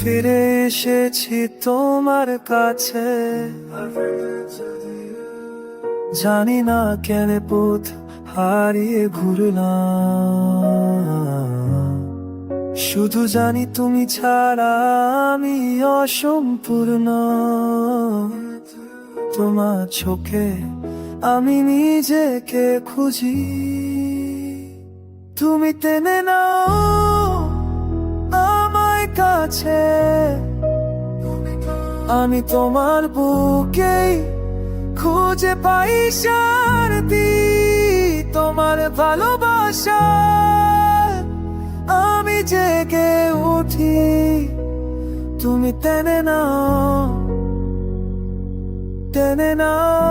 ফিরে এসেছি তোমার কাছে, জানি না কেন পথ হারিয়ে ঘুরলাম, শুধু জানি তুমি ছাড়া আমি অসম্পূর্ণ। তোমার চোখে আমি নিজেকে খুঁজি, তুমি টেনে নাও আমায় কাছে, আমি তোমার বুকেই খুঁজে পাই শান্তি। তোমার ভালোবাসা আমি জেগে উঠি, তুমি টেনে নাও, টেনে নাও।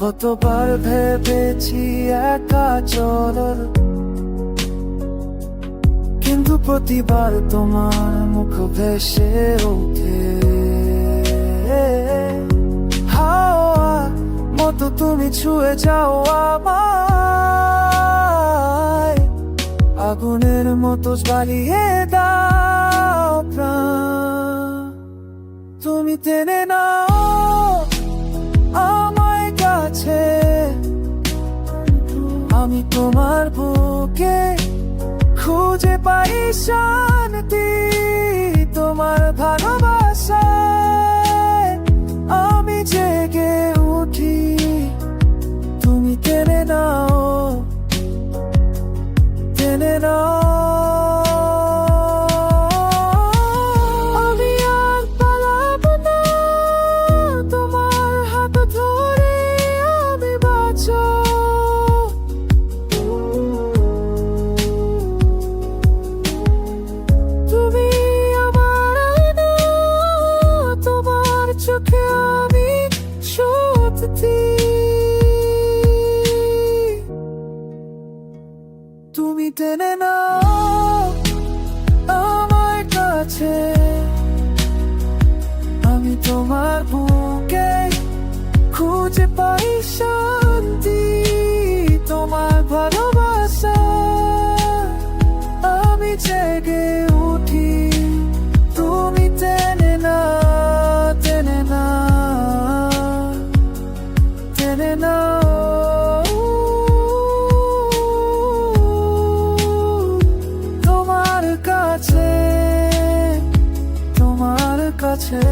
কতবার ভেবেছি একা চলার, কিন্তু প্রতিবার তোমার মুখ ভেসে ওঠে। হাওয়ার মতো তুমি ছুঁয়ে যাও আমায়, আগুনের মতো জ্বালিয়ে দাও প্রাণ। তুমি টেনে নাও আমায় কাছে, আমি তোমার বুকে খুঁজে পাই শান্তি। তোমার ভালোবাসায় আমি জেগে উঠি, তুমি টেনে নাও, টেনে নাও। আমি আর পালাবো না, তোমার হাত ধরে আমি বাঁচব। তুমি আমার আয়না, তোমার চোখে আমি সত্যি। তুমি টেনে নাও আমার কাছে, আমি তোমার বুকে খুঁজে পাই শান্তি। তোমার ভালোবাসা আমি জেগে উঠি, তুমি টেনে নাও, টেনে নাও, টেনে নাও। তোমার কাছে, তোমার কাছে।